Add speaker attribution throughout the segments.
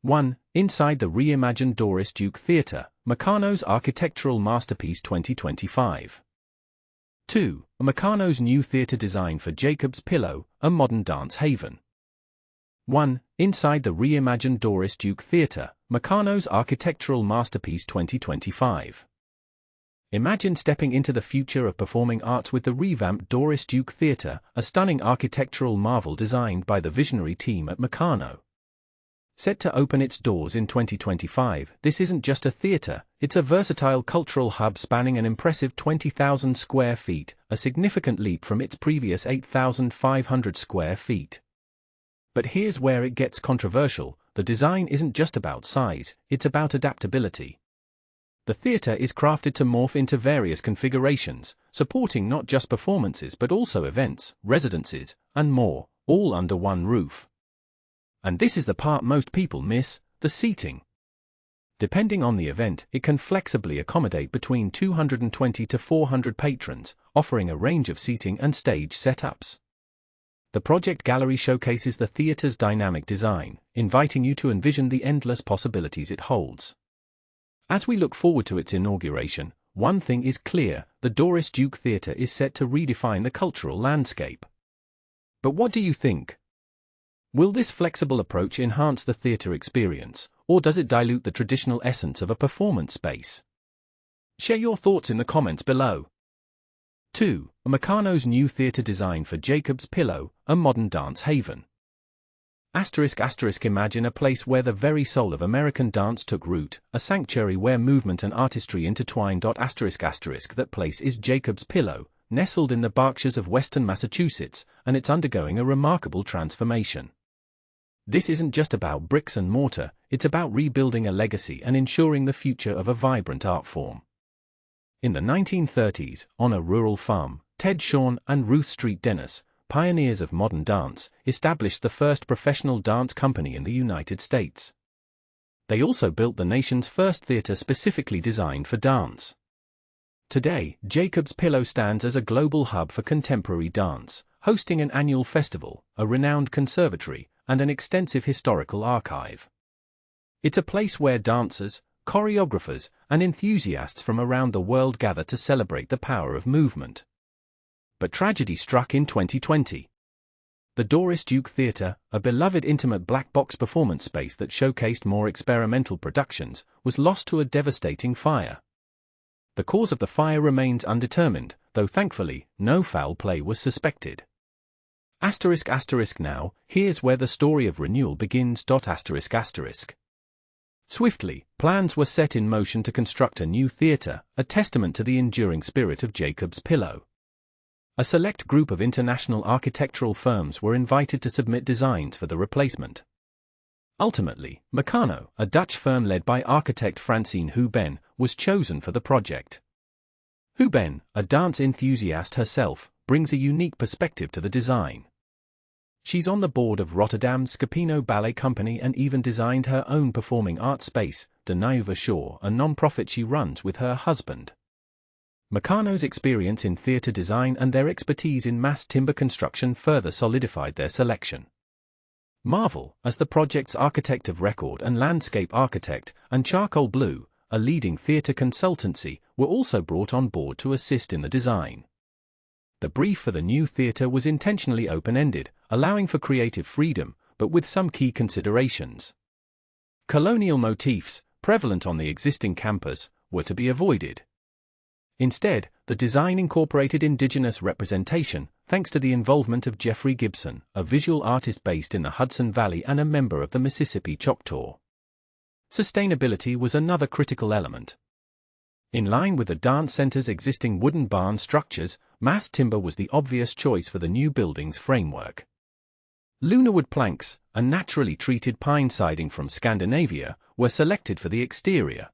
Speaker 1: 1. Inside the Reimagined Doris Duke Theater, Mecanoo's architectural masterpiece 2025. 2. Mecanoo's new theater design for Jacob's Pillow, a modern dance haven. 1. Inside the Reimagined Doris Duke Theater, Mecanoo's architectural masterpiece 2025. Imagine stepping into the future of performing arts with the revamped Doris Duke Theater, a stunning architectural marvel designed by the visionary team at Mecanoo. Set to open its doors in 2025, this isn't just a theater, it's a versatile cultural hub spanning an impressive 20,000 square feet, a significant leap from its previous 8,500 square feet. But here's where it gets controversial: the design isn't just about size, it's about adaptability. The theater is crafted to morph into various configurations, supporting not just performances but also events, residencies, and more, all under one roof. And this is the part most people miss: the seating. Depending on the event, it can flexibly accommodate between 220 to 400 patrons, offering a range of seating and stage setups. The project gallery showcases the theater's dynamic design, inviting you to envision the endless possibilities it holds. As we look forward to its inauguration, one thing is clear: the Doris Duke Theater is set to redefine the cultural landscape. But what do you think? Will this flexible approach enhance the theater experience, or does it dilute the traditional essence of a performance space? Share your thoughts in the comments below. 2. Mecanoo's new theater design for Jacob's Pillow, a modern dance haven. Imagine a place where the very soul of American dance took root, a sanctuary where movement and artistry intertwine. That place is Jacob's Pillow, nestled in the Berkshires of western Massachusetts, and it's undergoing a remarkable transformation. This isn't just about bricks and mortar, it's about rebuilding a legacy and ensuring the future of a vibrant art form. In the 1930s, on a rural farm, Ted Shawn and Ruth Street Dennis, pioneers of modern dance, established the first professional dance company in the United States. They also built the nation's first theater specifically designed for dance. Today, Jacob's Pillow stands as a global hub for contemporary dance, hosting an annual festival, a renowned conservatory, and an extensive historical archive. It's a place where dancers, choreographers, and enthusiasts from around the world gather to celebrate the power of movement. But tragedy struck in 2020. The Doris Duke Theater, a beloved intimate black box performance space that showcased more experimental productions, was lost to a devastating fire. The cause of the fire remains undetermined, though thankfully, no foul play was suspected. Now, here's where the story of renewal begins. Swiftly, plans were set in motion to construct a new theater, a testament to the enduring spirit of Jacob's Pillow. A select group of international architectural firms were invited to submit designs for the replacement. Ultimately, Mecanoo, a Dutch firm led by architect Francine Houben, was chosen for the project. Houben, a dance enthusiast herself, brings a unique perspective to the design. She's on the board of Rotterdam's Scapino Ballet Company and even designed her own performing arts space, De Nieuwe Shore, a non-profit she runs with her husband. Mecanoo's experience in theater design and their expertise in mass timber construction further solidified their selection. Marvel, as the project's architect of record and landscape architect, and Charcoal Blue, a leading theater consultancy, were also brought on board to assist in the design. The brief for the new theater was intentionally open-ended, allowing for creative freedom, but with some key considerations. Colonial motifs, prevalent on the existing campus, were to be avoided. Instead, the design incorporated indigenous representation, thanks to the involvement of Jeffrey Gibson, a visual artist based in the Hudson Valley and a member of the Mississippi Choctaw. Sustainability was another critical element. In line with the dance center's existing wooden barn structures, mass timber was the obvious choice for the new building's framework. Lunawood planks, a naturally treated pine siding from Scandinavia, were selected for the exterior.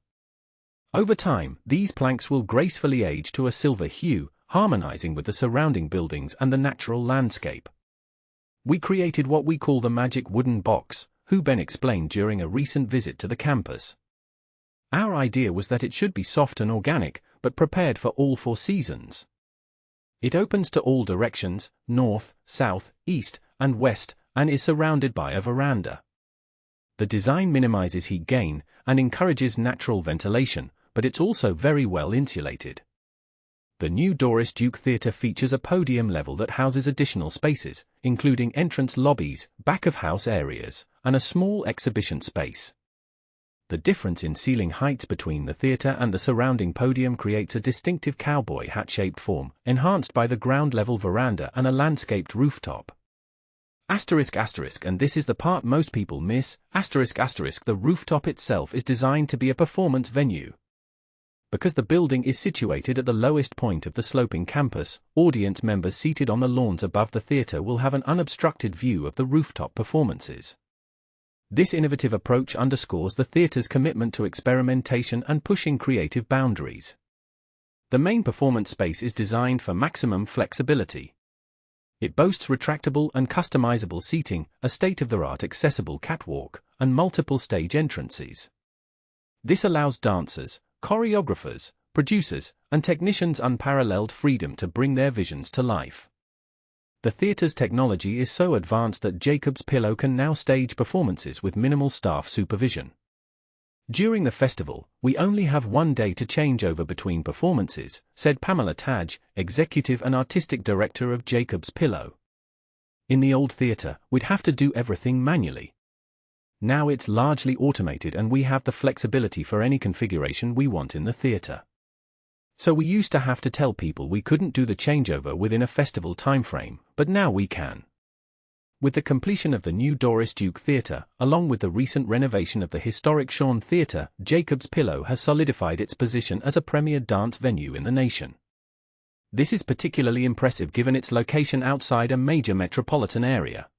Speaker 1: Over time, these planks will gracefully age to a silver hue, harmonizing with the surrounding buildings and the natural landscape. We created what we call the magic wooden box, Houben explained during a recent visit to the campus. Our idea was that it should be soft and organic, but prepared for all 4 seasons. It opens to all directions, north, south, east, and west, and is surrounded by a veranda. The design minimizes heat gain and encourages natural ventilation, but it's also very well insulated. The new Doris Duke Theater features a podium level that houses additional spaces, including entrance lobbies, back-of-house areas, and a small exhibition space. The difference in ceiling heights between the theater and the surrounding podium creates a distinctive cowboy hat-shaped form, enhanced by the ground-level veranda and a landscaped rooftop. Asterisk asterisk, and this is the part most people miss, asterisk asterisk, the rooftop itself is designed to be a performance venue. Because the building is situated at the lowest point of the sloping campus, audience members seated on the lawns above the theater will have an unobstructed view of the rooftop performances. This innovative approach underscores the theater's commitment to experimentation and pushing creative boundaries. The main performance space is designed for maximum flexibility. It boasts retractable and customizable seating, a state-of-the-art accessible catwalk, and multiple stage entrances. This allows dancers, choreographers, producers, and technicians unparalleled freedom to bring their visions to life. The theater's technology is so advanced that Jacob's Pillow can now stage performances with minimal staff supervision. During the festival, we only have one day to change over between performances, said Pamela Taj, executive and artistic director of Jacob's Pillow. In the old theater, we'd have to do everything manually. Now it's largely automated and we have the flexibility for any configuration we want in the theater. So we used to have to tell people we couldn't do the changeover within a festival timeframe, but now we can. With the completion of the new Doris Duke Theater, along with the recent renovation of the historic Shawn Theater, Jacob's Pillow has solidified its position as a premier dance venue in the nation. This is particularly impressive given its location outside a major metropolitan area.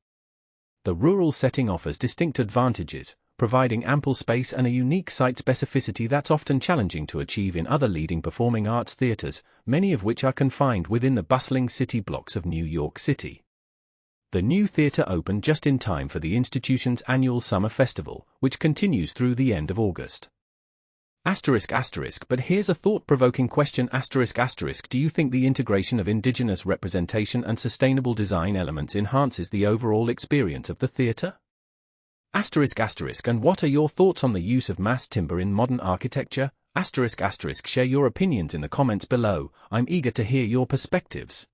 Speaker 1: The rural setting offers distinct advantages, providing ample space and a unique site specificity that's often challenging to achieve in other leading performing arts theaters, many of which are confined within the bustling city blocks of New York City. The new theater opened just in time for the institution's annual summer festival, which continues through the end of August. Asterisk asterisk, but here's a thought-provoking question, asterisk asterisk, do you think the integration of indigenous representation and sustainable design elements enhances the overall experience of the theater? Asterisk asterisk, and what are your thoughts on the use of mass timber in modern architecture? Asterisk asterisk, share your opinions in the comments below. I'm eager to hear your perspectives.